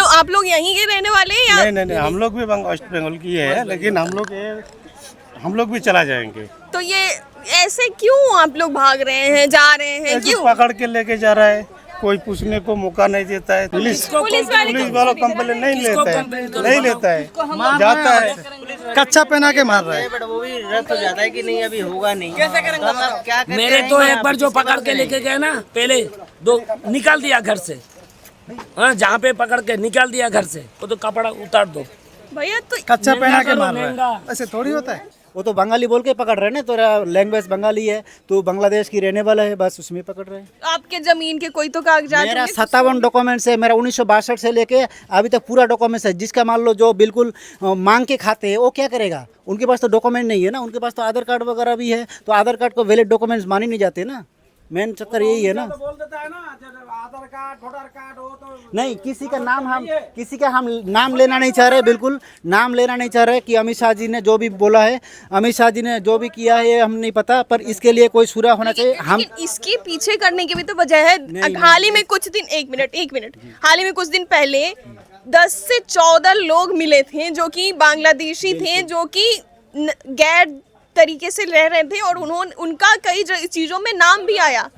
आप लोग यहीं के रहने वाले हैं या? नहीं, हम लोग भी वेस्ट बंगाल की है, लेकिन हम लोग भी चला जाएंगे। तो ये ऐसे क्यों आप लोग भाग रहे हैं, जा रहे हैं, क्यों? पकड़ के लेके जा रहा है, कोई पूछने को मौका नहीं देता है। पुलिस वालों कंप्लेन नहीं लेता है, जाता है कच्चा पहना के मार रहा है। बट वो भी रद्द हो जाता है कि नहीं अभी होगा नहीं। कैसे करेंगे? मतलब क्या मेरे तो एक बार जो पकड़ के लेके गए ना, पहले दो निकाल दिया घर से। हाँ, जहाँ पे पकड़ के निकाल दिया घर से, वो तो कपड़ा उतार दो भैया। तो कच्चा पहना के मार रहा है, ऐसे थोड़ी होता है। वो तो बंगाली बोल के पकड़ रहे हैं ना, तो लैंग्वेज बंगाली है, तो बांग्लादेश की रहने वाला है, बस उसमें पकड़ रहे हैं। आपके जमीन के कोई तो कागजात मेरा होंगे? 57 डॉक्यूमेंट्स है, मेरा 1962 से लेके अभी तक पूरा डॉक्यूमेंट्स है। जिसका मान लो जो बिल्कुल मांग के खाते हैं, वो क्या करेगा? उनके पास तो डॉक्यूमेंट नहीं है ना, उनके पास तो आधार कार्ड वगैरह भी है, तो आधार कार्ड को वैलिड डॉक्यूमेंट्स माने नहीं जाते ना। मेन चक्कर यही है ना। बोल देता है ना, आधार कार्ड, वोटर कार्ड, वो तो नहीं, किसी का हम नाम लेना नहीं चाह रहे, बिल्कुल नाम लेना नहीं चाह रहे कि अमित शाह जी ने जो भी बोला है, अमित शाह जी ने जो भी किया है, ये हम नहीं पता, पर इसके लिए कोई सुरा होना चाहिए। हम इसके पीछे करने की भी तो वजह है। हाल ही में कुछ दिन, एक मिनट, हाल ही में कुछ दिन पहले 10 से 14 लोग मिले थे जो कि बांग्लादेशी थे, जो कि गैर तरीके से रह रहे थे, और उनका कई चीजों में नाम भी आया।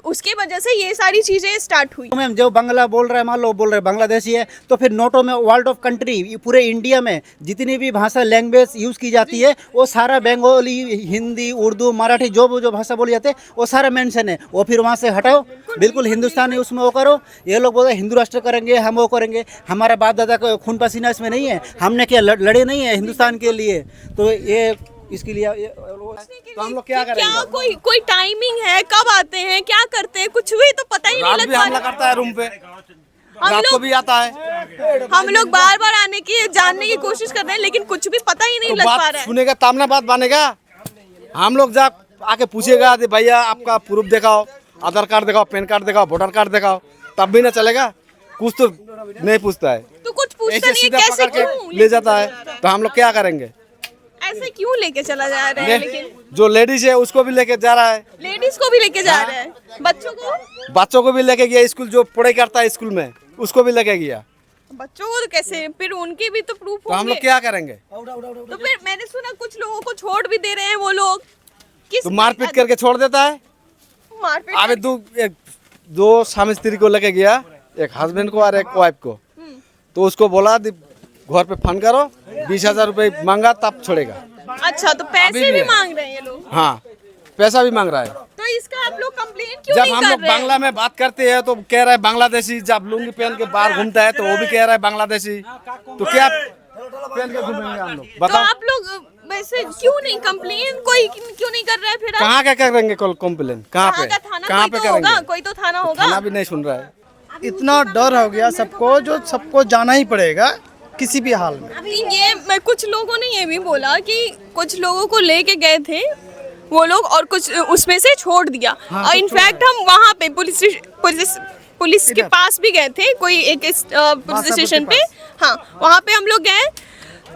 उसके वजह से ये सारी चीजें स्टार्ट हुई। मैम जो बांग्ला बोल रहा है, मान लो बोल रहे बांग्लादेशी है, तो फिर नोटों में वर्ल्ड ऑफ कंट्री, पूरे इंडिया में जितनी भी भाषा लैंग्वेज यूज़ की जाती है, वो सारा बंगाली, हिंदी, उर्दू, मराठी, जो भाषा बोली जाती है, वो सारा मेंशन है। वो फिर वहाँ से हटाओ, बिल्कुल हिंदुस्तानी उसमें वो करो। ये लोग बोलते हैं हिंदू राष्ट्र करेंगे, हम वो करेंगे। हमारा बाप दादा का खून पसीना इसमें नहीं है, हमने क्या लड़े नहीं है हिंदुस्तान के लिए? तो ये इसके लिए तो हम लोग क्या करेंगे? क्या कोई टाइमिंग है? कब आते हैं, क्या करते हैं? कुछ भी तो पता ही नहीं रात भी हमला करता है रूम पे, रात को भी आता है। हम लोग बार बार आने की, जानने की कोशिश कर रहे हैं, लेकिन कुछ भी पता ही नहीं लग पा रहा है। सुनेगा तब ना बात बनेगा। हम लोग जा आके पूछेगा भैया आपका प्रूफ दिखाओ, आधार कार्ड दिखाओ, पैन कार्ड दिखाओ, वोटर कार्ड दिखाओ, तब भी ना चलेगा। कुछ तो नहीं पूछता है, तो कुछ पूछता ऐसे नहीं है, सीधा कैसे पकड़ के क्यों ले जाता है। तो हम लोग क्या करेंगे? ऐसे क्यों लेके चला जा रहा है? लेकिन जो लेडीज है उसको भी लेके जा रहा है, लेडीज को भी लेके जा रहा है, बच्चों को भी लेके गया। स्कूल जो पढ़ाई करता है स्कूल में, उसको भी लेके गया। बच्चों को तो कैसे? फिर उनके भी तो प्रूफ तो हम होंगे। लोग क्या करेंगे? तो फिर मैंने सुना कुछ लोगों को छोड़ भी दे रहे हैं वो लोग। तो मारपीट करके छोड़ देता है। मारपीट अबे दो स्वामी स्त्री को लेके गया, एक हस्बैंड को और एक वाइफ को। तो उसको बोला घर पे फोन करो, 20,000 रुपए मांगा तब छोड़ेगा। अच्छा, तो पैसे भी मांग रहे हैं ये लोग? हाँ, पैसा भी मांग रहा है। तो इसका आप लोग कंप्लेन क्यों जब नहीं हम कर लोग रहे हैं? बांग्ला में बात करते हैं तो कह रहा है बांग्लादेशी। जब लुंगी पहन के बाहर घूमता है तो वो भी कह रहा है बांग्लादेशी। तो क्या पहन के घूमेंगे हम लोग? तो बताओ। आप लोग वैसे क्यों नहीं कंप्लेन कोई क्यों नहीं कर रहा है? फिर कहाँ क्या करेंगे कंप्लेन? कहाँ पे? का थाना कहाँ कोई पे तो होगा, करेंगे? कोई तो थाना होगा। थाना भी नहीं सुन रहा है। इतना डर हो गया सबको, जो सबको जाना ही पड़ेगा किसी भी हाल में। ये कुछ लोगों ने ये भी बोला कि कुछ लोगों को लेके गए थे वो लोग, और कुछ उसमें से छोड़ दिया। और इनफैक्ट हम वहाँ पे पुलिस के पास भी गए थे, कोई एक पुलिस स्टेशन पे। हाँ, वहाँ पे हम लोग गए,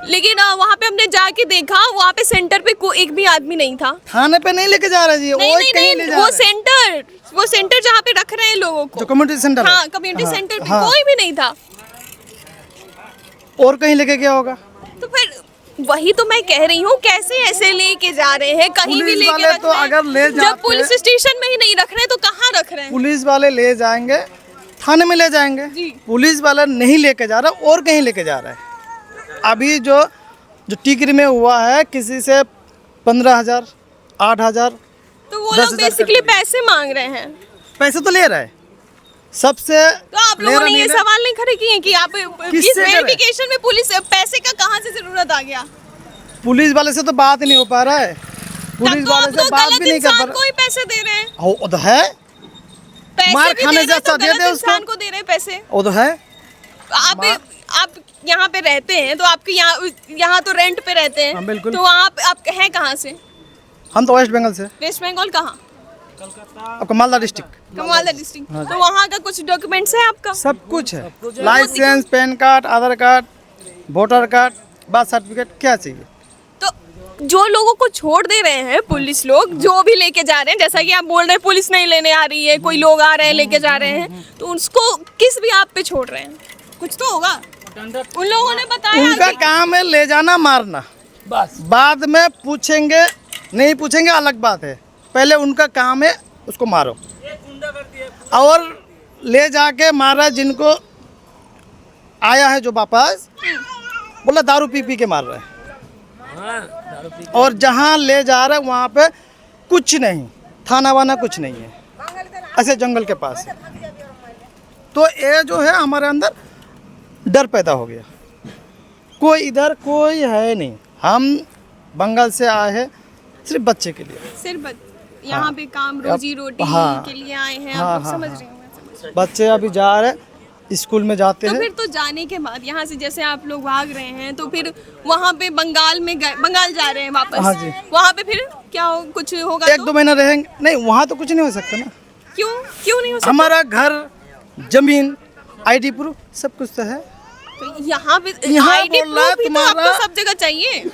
लेकिन वहाँ पे हमने जाके देखा, वहाँ पे सेंटर पे कोई एक भी आदमी नहीं था। थाने पे नहीं लेके जा रहे जी, नहीं, वो सेंटर जहाँ पे रख रहे हैं लोगों को, जो कम्युनिटी सेंटर। हाँ, कम्युनिटी सेंटर पे कोई भी नहीं था। और कहीं लेके गया होगा। तो फिर वही तो मैं कह रही हूँ, कैसे ऐसे लेके जा रहे हैं? कहीं भी लेके वाले रख तो रहे हैं। अगर ले जब जाते पुलिस स्टेशन में ही नहीं रख रहे हैं तो कहाँ रख रहे हैं? पुलिस वाले ले जाएंगे, थाने में ले जाएंगे। पुलिस वाला नहीं लेके जा रहा, और कहीं लेके जा रहा है। अभी जो टिकरी में हुआ है, किसी से 15,000, 8,000, तो वो लोग बेसिकली पैसे मांग रहे हैं। पैसे तो ले रहा है सबसे। तो आप लोगों ने ये सवाल नहीं खड़े किए कि आप इस वेरिफिकेशन में पुलिस पैसे का कहाँ से जरूरत आ गया? पुलिस वाले से तो बात ही नहीं हो पा रहा है। पुलिस वाले से बात भी नहीं कर पा रहा। कोई पैसे दे रहे हैं? वो तो है, मार खाने जैसा दे दे उसको। को दे रहे हैं पैसे, वो तो है। आप यहाँ पे रहते हैं तो आपके यहाँ तो रेंट पे रहते हैं। हाँ, बिल्कुल। तो आप हैं कहाँ से? हम तो वेस्ट बंगाल से। वेस्ट बंगाल कहाँ? आपका मालदा डिस्ट्रिक्ट। मालदा डिस्ट्रिक्ट। तो वहाँ का कुछ डॉक्यूमेंट्स है आपका? सब कुछ है, licence, PAN card, Aadhaar card, voter card, birth certificate, क्या चाहिए। तो जो लोगों को छोड़ दे रहे हैं पुलिस लोग, जो भी लेके जा रहे हैं, जैसा कि आप बोल रहे हैं पुलिस नहीं लेने आ रही है, कोई लोग आ रहे हैं लेके जा रहे हैं, तो उसको किस भी आप पे छोड़ रहे हैं? कुछ तो होगा। उन लोगों ने बताया उनका कि काम है ले जाना मारना, बस बाद में पूछेंगे नहीं पूछेंगे अलग बात है, पहले उनका काम है उसको मारो। और ले जाके मारा जिनको आया है जो वापस, बोला दारू पी पी के मार रहा है। हाँ, दारू पी और जहाँ ले जा रहे वहाँ पे कुछ नहीं, थाना वाना कुछ नहीं है, ऐसे जंगल के पास है। तो ये जो है हमारे अंदर डर पैदा हो गया, कोई इधर कोई है नहीं, हम बंगाल से आए हैं सिर्फ बच्चे के लिए। सिर्फ यहाँ पे काम रोजी रोटी हाँ। के लिए आए हैं, हाँ, आप लोग हाँ, समझ हाँ। रहे हो। बच्चे अभी जा रहे स्कूल में जाते तो हैं। फिर तो जाने के बाद यहाँ से जैसे आप लोग भाग रहे हैं तो फिर वहाँ पे बंगाल में गए, बंगाल जा रहे हैं वापस। हाँ जी। वहाँ पे फिर क्या हो, कुछ होगा एक तो? दो महीना रहेंगे, नहीं वहाँ तो कुछ नहीं हो सकता ना। क्यों क्यों नहीं हो सकता? हमारा घर, जमीन, आईडी प्रूफ सब कुछ तो है। तो यहाँ पे यहाँ आईडी बोल रहा है प्रूफ भी तो तुम्हारा- आपको सब जगह चाहिए।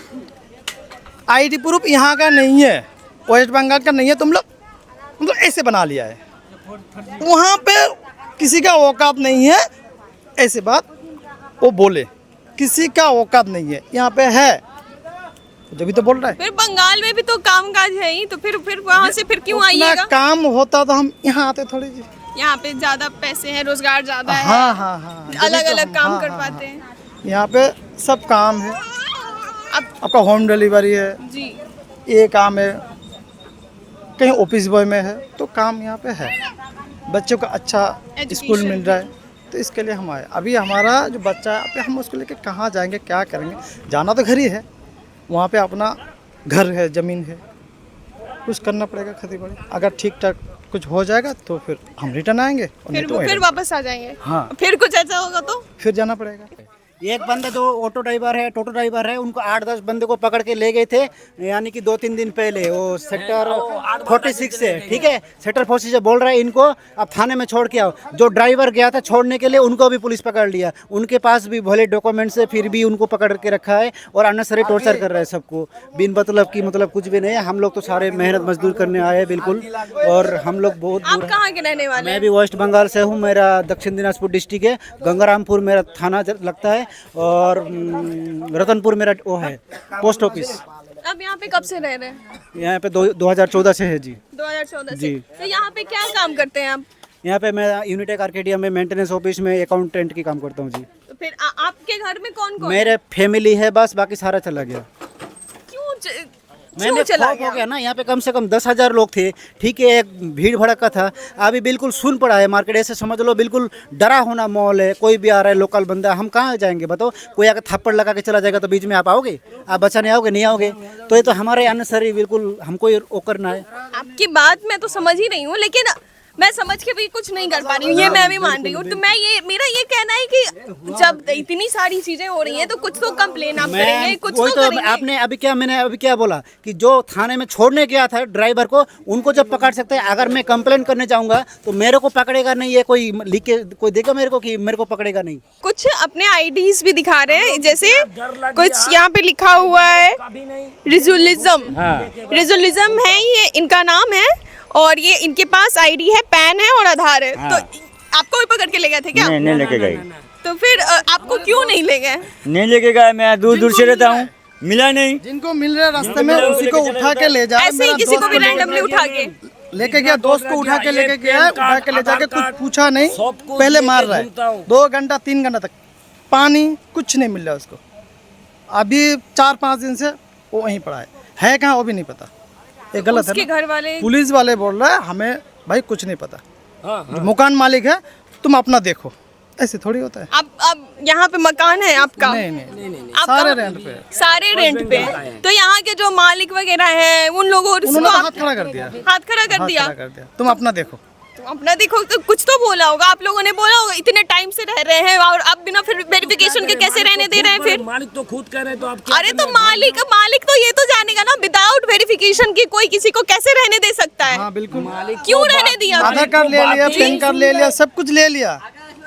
आईडी प्रूफ यहाँ का नहीं है, वेस्ट बंगाल का नहीं है, तुम लोग मतलब ऐसे बना लिया है। वहाँ पे किसी का औकात नहीं है, ऐसे बात वो बोले, किसी का औकात नहीं है, यहाँ पे है जब तो बोल रहा है। फिर बंगाल में भी तो कामकाज है ही, तो फिर वहाँ से फिर क्यों इतना आइएगा? काम होता तो हम यहाँ आते थोड़ी जी। यहाँ पे ज्यादा पैसे हैं, रोजगार ज्यादा है, हाँ हाँ हाँ, अलग जब भी अलग तो काम हाँ, कर हाँ, पाते हाँ। हैं। यहाँ पे सब काम है, अब आपका होम डिलीवरी है, जी ये काम है, कहीं ऑफिस बॉय में है, तो काम यहाँ पे है, बच्चों को अच्छा स्कूल Education। मिल रहा है, तो इसके लिए हम आए। अभी हमारा जो बच्चा है, अभी हम उसको लेके कहाँ जाएंगे, क्या करेंगे? जाना तो घर ही है, वहाँ पे अपना घर है, ज़मीन है, कुछ करना पड़ेगा खेती बाड़ी। अगर ठीक ठाक कुछ हो जाएगा तो फिर हम रिटर्न आएंगे, और नहीं फिर तो वहीं फिर रहेंगे। वापस आ जाएंगे। हाँ। फिर कुछ ऐसा होगा तो फिर जाना पड़ेगा। एक बंदा जो ऑटो ड्राइवर है, टोटो ड्राइवर है, उनको 8-10 बंदे को पकड़ के ले गए थे, यानी कि 2-3 दिन पहले, वो सेक्टर 46 से, ठीक है, सेक्टर 46 से बोल रहा है इनको अब थाने में छोड़ के आओ। जो ड्राइवर गया था छोड़ने के लिए, उनको भी पुलिस पकड़ लिया, उनके पास भी भले डॉक्यूमेंट्स है, फिर भी उनको पकड़ के रखा है और अननेसेसरी टॉर्चर कर रहा है सबको, बिन मतलब की, मतलब कुछ भी नहीं है। हम लोग तो सारे मेहनत मजदूर करने आए हैं बिल्कुल, और हम लोग बहुत आप दूर कहाँ के रहने वाले मैं हैं? भी वेस्ट बंगाल से हूँ, मेरा दक्षिण दिनाजपुर डिस्ट्रिक्ट है, गंगारामपुर मेरा थाना लगता है, और रतनपुर मेरा वो है पोस्ट ऑफिस। अब यहाँ पे कब से रह रहे हैं? यहाँ पे 2014 से है जी। 2014 से। जी। तो यहाँ पे क्या काम करते हैं आप? यहाँ पे मैं यूनिटेक आर्केडिया में मेंटेनेंस ऑफिस में अकाउंटेंट की काम करता हूँ जी। तो फिर आपके घर में कौन कौन? मेरे फैमिली है बस, बाकी सारा चला गया। क्यों चला खौफ हो गया ना, यहाँ पे कम से कम 10,000 लोग थे, ठीक है, एक भीड़ भड़का था, अभी बिल्कुल सुन पड़ा है मार्केट, ऐसे समझ लो बिल्कुल डरा होना माहौल है। कोई भी आ रहा है लोकल बंदा, हम कहाँ जाएंगे बताओ? कोई आकर थप्पड़ लगा के चला जाएगा तो बीच में आप आओगे? आप बचाने आओगे? नहीं आओगे। तो ये तो हमारे अननेसेसरी बिल्कुल हमको ये वो करना है। आपकी बात मैं तो समझ ही रही हूँ, लेकिन मैं समझ के भी कुछ नहीं कर पा रही हूँ, ये मैं भी मान रही हूँ। तो मेरा ये कहना है कि जब इतनी सारी चीजें हो रही हैं तो कुछ तो कंप्लेन आप करेंगे, कुछ वही तो तो करेंगे। मैंने अभी क्या बोला कि जो थाने में छोड़ने गया था ड्राइवर को, उनको जब पकड़ सकते हैं, अगर मैं कंप्लेन करने जाऊंगा तो मेरे को पकड़ेगा नहीं, ये कोई लिख के कोई देगा मेरे को कि मेरे को पकड़ेगा नहीं। कुछ अपने आईडीज भी दिखा रहे हैं, जैसे कुछ यहाँ पे लिखा हुआ है रिजुलिज्म है, ये इनका नाम है, और ये इनके पास आईडी है, पैन है और आधार है। तो आपको भी पकड़ के ले गए थे क्या? नहीं लेके गई। तो फिर आपको क्यों नहीं ले गए? नहीं लेके गए, मैं दूर दूर से रहता हूँ, मिला नहीं। जिनको मिल रहे रास्ते में उसी को उठा के ले जा। ऐसे ही किसी को भी रैंडमली उठा के लेके गया, दोस्त को उठा के लेके गया, उठा के ले जाके कुछ पूछा नहीं, पहले मार रहा है 2 घंटा 3 घंटा तक, पानी कुछ नहीं मिल रहा उसको। अभी 4-5 दिन से वो वहीं पड़ा है कहाँ वो भी नहीं पता। ये गलत है उसके ना? घर वाले पुलिस वाले बोल रहे हैं हमें भाई कुछ नहीं पता, हाँ, जो मकान मालिक है तुम अपना देखो, ऐसे थोड़ी होता है। अब यहाँ पे मकान है आपका? नहीं, आप सारे कहाँ- रेंट पे है। सारे रेंट पे। तो यहाँ के जो मालिक वगैरह हैं उन लोगों उन्होंने तो हाथ खड़ा कर दिया, हाथ खड़ा कर दिया। हाथ खड़ा कर दिया, तुम अपना देखो। तो अपना देखो, तो कुछ तो बोला होगा, आप लोगों ने बोला होगा इतने टाइम से रह रहे हैं और अब बिना फिर वेरिफिकेशन के कैसे रहने दे रहे हैं फिर? मालिक तो खुद कह रहे हैं, तो आप क्या अरे तो मालिक तो ये तो जानेगा ना, विदाउट वेरिफिकेशन की कोई किसी को कैसे रहने दे सकता है? हाँ बिल्कुल, क्यों रहने दिया? आधार कार्ड ले लिया, पैन कार्ड ले लिया, सब कुछ ले लिया,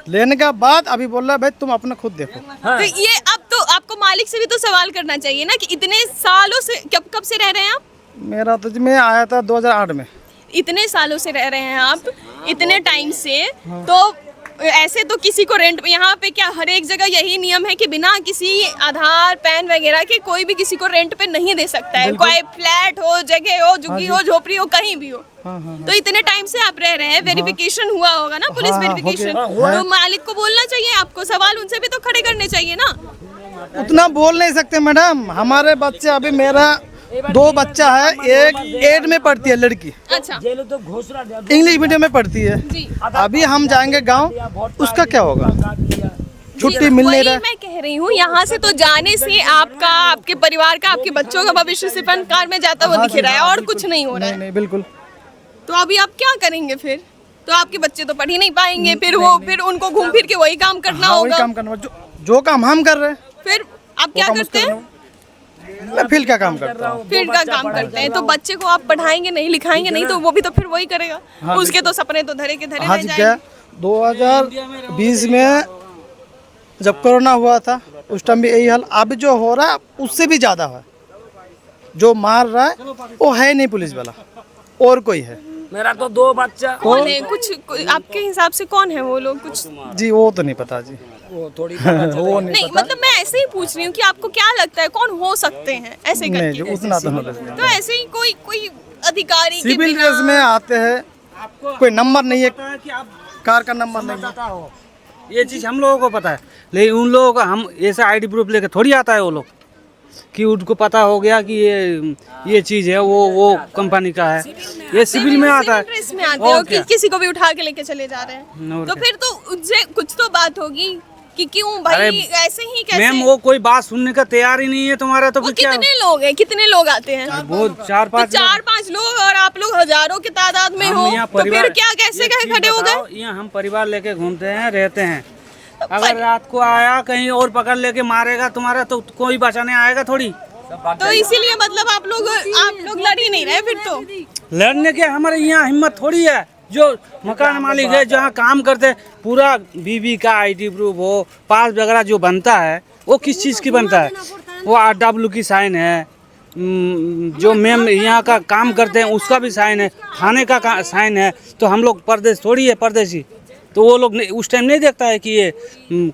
लेने के बाद अभी बोल रहा है भाई तुम अपना खुद देखो। तो ये अब तो आपको मालिक से भी तो सवाल करना चाहिए ना कि इतने सालों से कब से रह रहे हैं आप? मेरा तो मैं आया था 2008 में। इतने सालों से रह रहे हैं आप, इतने टाइम से, तो ऐसे तो किसी को रेंट, यहाँ पे क्या हर एक जगह यही नियम है कि बिना किसी आधार पैन वगैरह के कोई भी किसी को रेंट पे नहीं दे सकता है, कोई फ्लैट हो, जगह हो, झुग्गी हो, झोपड़ी हो, कहीं भी हो। तो इतने टाइम से आप रह रहे हैं, वेरिफिकेशन हुआ होगा ना, पुलिस वेरिफिकेशन, तो मालिक को बोलना चाहिए, आपको सवाल उनसे भी तो खड़े करने चाहिए ना। उतना बोल नहीं सकते मैडम, हमारे बच्चे, अभी मेरा 2 बच्चा है, एक 8 में पढ़ती है लड़की, अच्छा, तो घोषणा इंग्लिश मीडियम में पढ़ती है। जी। अभी हम जाएंगे गांव, उसका क्या होगा? छुट्टी मिल नहीं रहा। मैं कह रही हूँ, यहाँ से तो जाने से आपका, आपके परिवार का, आपके बच्चों का भविष्य सिर्फ कार में जाता हुआ दिख रहा है और कुछ नहीं हो रहा है। नहीं बिल्कुल। तो अभी आप क्या करेंगे फिर? तो आपके बच्चे तो पढ़ ही नहीं पाएंगे, फिर उनको घूम फिर के वही काम करना वही होगा। काम करना, जो काम हम कर रहे हैं। फिर आप क्या करते हैं? मैं फील्ड का काम करता हूँ। फील्ड का काम करते हैं, तो बच्चे को आप पढ़ाएंगे नहीं, लिखाएंगे नहीं, तो वो भी तो फिर वही करेगा। उसके तो सपने तो धरे के धरे रह आज जाएंगे। क्या 2020 में जब कोरोना हुआ था, उस टाइम भी यही हाल। अब जो हो रहा है उससे भी ज्यादा है। जो मार रहा है वो है नहीं पुलिस वाला, और कोई है। मेरा तो 2 बच्चा। कौन है? कुछ आपके हिसाब से कौन है वो लोग? कुछ जी वो तो नहीं पता जी, वो थोड़ी वो नहीं, मतलब मैं ऐसे ही पूछ रही हूँ कि आपको क्या लगता है कौन हो सकते हैं ऐसे नहीं जी, करके? उतना तो नॉलेज नहीं। तो ऐसे ही कोई अधिकारी के सिविल बिना ड्रेस में आते हैं, कोई नंबर नहीं है, कार का नंबर नहीं है। ये चीज़ हम लोगों को पता है, लेकिन उन लोगों का हम ऐसा आईडी प्रूफ लेके थोड़ी आता है वो लोग कि उनको पता हो गया कि ये चीज़ है वो कंपनी का है। ये सिविल में आता है, ड्रेस में आते हो कि किसी को भी उठा के लेके चले जा रहे हैं, तो फिर तो उनसे कुछ तो बात होगी कि क्यों भाई ऐसे ही कैसे? मैम वो कोई बात सुनने का तैयार ही नहीं है तुम्हारा, तो वो फिर क्या? कितने लोग हैं, कितने लोग आते हैं? वो 4-5 लोग, और आप लोग हजारों की तादाद में हो, तो फिर क्या कैसे खड़े हो गए? यहाँ हम परिवार लेके घूमते हैं, रहते हैं। अगर रात को आया कहीं और पकड़ लेके मारेगा तुम्हारा, तो कोई बचाने आएगा थोड़ी। तो इसीलिए मतलब आप लोग लड़ ही नहीं रहे फिर तो? लड़ने के हमारे यहाँ हिम्मत थोड़ी है। जो मकान मालिक है, जहाँ काम करते हैं, पूरा बीबी का आईडी प्रूफ हो, पास वगैरह जो बनता है वो किस चीज़ की बनता है? वो RW की साइन है, जो मैम यहाँ का काम करते हैं उसका भी साइन है, थाने का साइन है। तो हम लोग परदेश थोड़ी है, परदेशी, तो वो लोग उस टाइम नहीं देखता है कि ये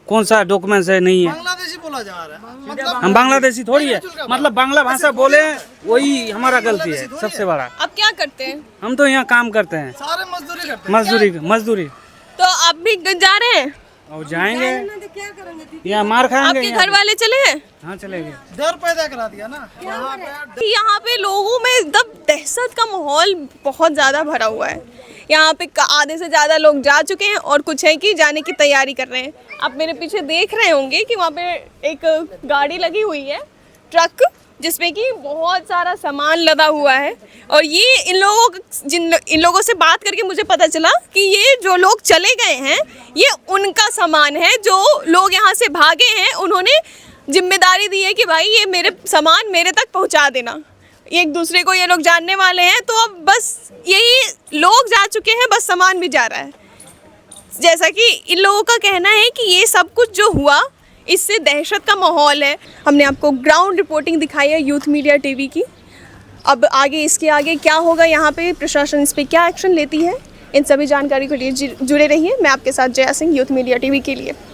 कौन सा डॉक्यूमेंट्स है, नहीं है। बांग्लादेशी बोला जा रहा है, हम बांग्लादेशी थोड़ी है, मतलब बांग्ला भाषा बोले वही हमारा गलती है सबसे बड़ा। आप क्या करते हैं? हम तो यहाँ काम करते हैं, सारे मजदूरी करते हैं। मजदूरी। तो आप भी जा रहे हैं? और जाएंगे यहाँ मार खाएंगे। आपके घर वाले चले हैं? हाँ चलेंगे। डर पैदा करा दिया ना यहाँ पे लोगों में एकदम दहशत का माहौल बहुत ज़्यादा भरा हुआ है। यहाँ पे आधे से ज़्यादा लोग जा चुके हैं और कुछ है कि जाने की तैयारी कर रहे हैं। आप मेरे पीछे देख रहे होंगे कि वहाँ पे एक गाड़ी लगी हुई है, ट्रक, जिसमें कि बहुत सारा सामान लदा हुआ है। और ये इन लोगों से बात करके मुझे पता चला कि ये जो लोग चले गए हैं ये उनका सामान है। जो लोग यहाँ से भागे हैं उन्होंने जिम्मेदारी दी है कि भाई ये मेरे सामान मेरे तक पहुँचा देना। एक दूसरे को ये लोग जानने वाले हैं, तो अब बस यही लोग जा चुके हैं, बस सामान भी जा रहा है। जैसा कि इन लोगों का कहना है कि ये सब कुछ जो हुआ इससे दहशत का माहौल है। हमने आपको ग्राउंड रिपोर्टिंग दिखाई है यूथ मीडिया टीवी की। अब आगे इसके आगे क्या होगा, यहाँ पे प्रशासन इस पर क्या एक्शन लेती है, इन सभी जानकारी के लिए जुड़े रहिए। मैं आपके साथ Jaya Singh, youth media TV के लिए।